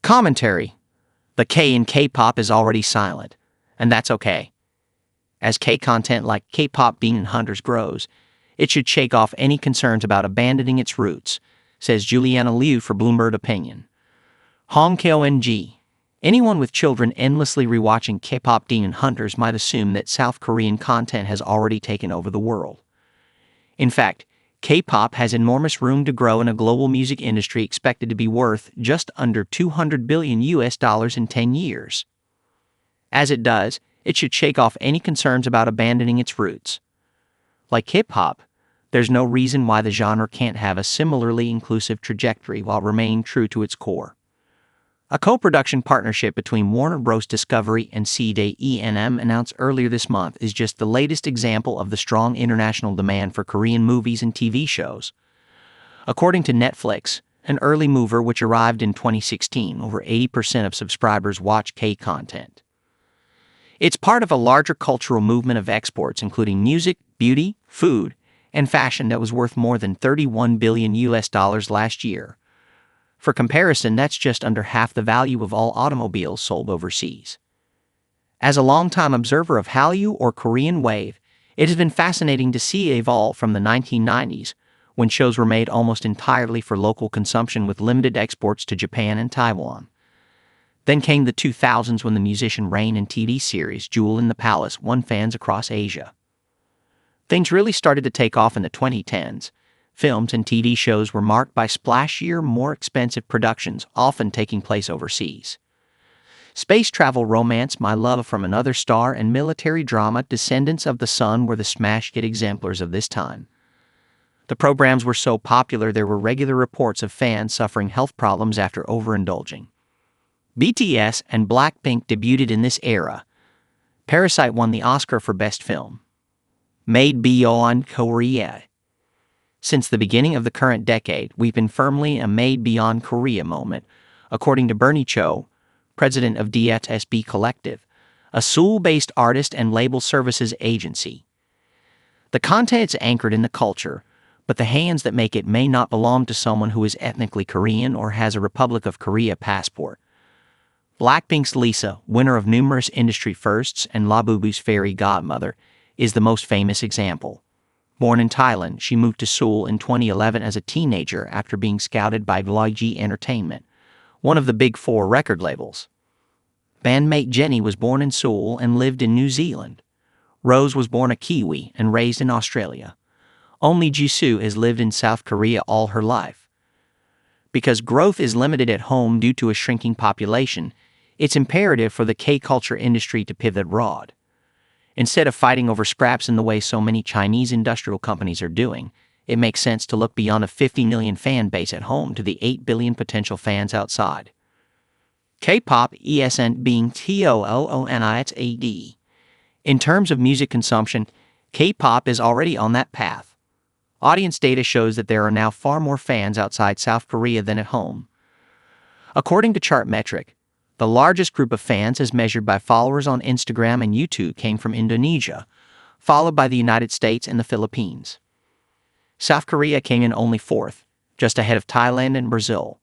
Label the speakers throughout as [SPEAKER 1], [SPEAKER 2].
[SPEAKER 1] Commentary. The K in K-pop is already silent, and that's okay. As K-content like KPop Demon Hunters grows, it should shake off any concerns about abandoning its roots, says Juliana Liu for Bloomberg Opinion. Hong Kong. Anyone with children endlessly rewatching K-pop Demon Hunters might assume that South Korean content has already taken over the world. In fact, K-pop has enormous room to grow in a global music industry expected to be worth just under $200 billion in 10 years. As it does, it should shake off any concerns about abandoning its roots. Like hip-hop, there's no reason why the genre can't have a similarly inclusive trajectory while remaining true to its core. A co-production partnership between Warner Bros. Discovery and CDE&M announced earlier this month is just the latest example of the strong international demand for Korean movies and TV shows. According to Netflix, an early mover which arrived in 2016, over 80% of subscribers watch K-content. It's part of a larger cultural movement of exports including music, beauty, food, and fashion that was worth more than $31 billion last year. For comparison, that's just under half the value of all automobiles sold overseas. As a longtime observer of Hallyu or Korean wave, it has been fascinating to see it evolve from the 1990s, when shows were made almost entirely for local consumption with limited exports to Japan and Taiwan. Then came the 2000s when the musician Rain and TV series Jewel in the Palace won fans across Asia. Things really started to take off in the 2010s. Films and TV shows were marked by splashier, more expensive productions, often taking place overseas. Space travel romance My Love from Another Star and military drama Descendants of the Sun were the smash hit exemplars of this time. The programs were so popular there were regular reports of fans suffering health problems after overindulging. BTS and Blackpink debuted in this era. Parasite won the Oscar for Best Film. Made Beyond Korea. Since the beginning of the current decade, we've been firmly in a Made Beyond Korea moment, according to Bernie Cho, president of DSB Collective, a Seoul-based artist and label services agency. The content is anchored in the culture, but the hands that make it may not belong to someone who is ethnically Korean or has a Republic of Korea passport. Blackpink's Lisa, winner of numerous industry firsts and Labubu's fairy godmother, is the most famous example. Born in Thailand, she moved to Seoul in 2011 as a teenager after being scouted by YG Entertainment, one of the big four record labels. Bandmate Jennie was born in Seoul and lived in New Zealand. Rose was born a Kiwi and raised in Australia. Only Jisoo has lived in South Korea all her life. Because growth is limited at home due to a shrinking population, it's imperative for the K-culture industry to pivot abroad. Instead of fighting over scraps in the way so many Chinese industrial companies are doing, it makes sense to look beyond a 50 million fan base at home to the 8 billion potential fans outside. K-pop ESN being TOONISAD. In terms of music consumption, K-pop is already on that path. Audience data shows that there are now far more fans outside South Korea than at home. According to Chartmetric, the largest group of fans as measured by followers on Instagram and YouTube came from Indonesia, followed by the United States and the Philippines. South Korea came in only fourth, just ahead of Thailand and Brazil.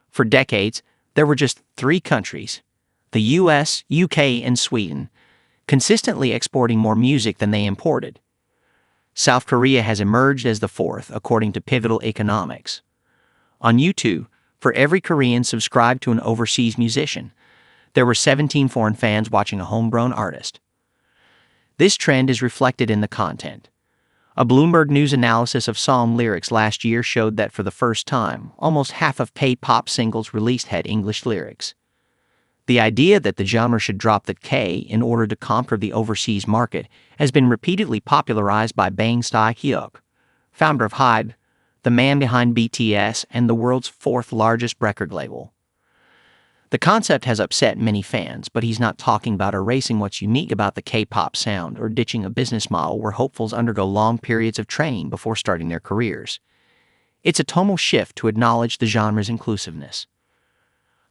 [SPEAKER 1] For decades, there were just three countries, the US, UK, and Sweden, consistently exporting more music than they imported. South Korea has emerged as the fourth, according to Pivotal Economics. On YouTube, for every Korean subscribed to an overseas musician, there were 17 foreign fans watching a homegrown artist. This trend is reflected in the content. A Bloomberg News analysis of song lyrics last year showed that for the first time, almost half of K-pop singles released had English lyrics. The idea that the genre should drop the K in order to conquer the overseas market has been repeatedly popularized by Bang Tae-hyuk, founder of HYBE, the man behind BTS and the world's fourth largest record label. The concept has upset many fans, but he's not talking about erasing what's unique about the K-pop sound or ditching a business model where hopefuls undergo long periods of training before starting their careers. It's a tonal shift to acknowledge the genre's inclusiveness.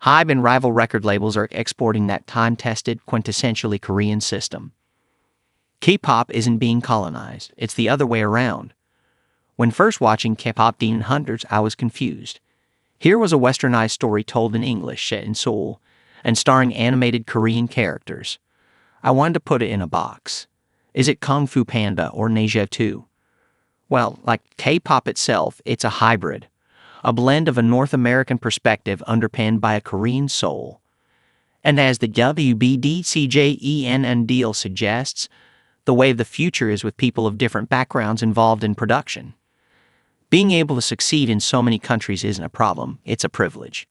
[SPEAKER 1] HYBE and rival record labels are exporting that time-tested, quintessentially Korean system. K-pop isn't being colonized, it's the other way around. When first watching KPop Demon Hunters, I was confused. Here was a westernized story told in English, set in Seoul, and starring animated Korean characters. I wanted to put it in a box. Is it Kung Fu Panda or Neja 2? Well, like K-pop itself, it's a hybrid, a blend of a North American perspective underpinned by a Korean soul. And as the WBDCJENN deal suggests, the way of the future is with people of different backgrounds involved in production. Being able to succeed in so many countries isn't a problem, it's a privilege.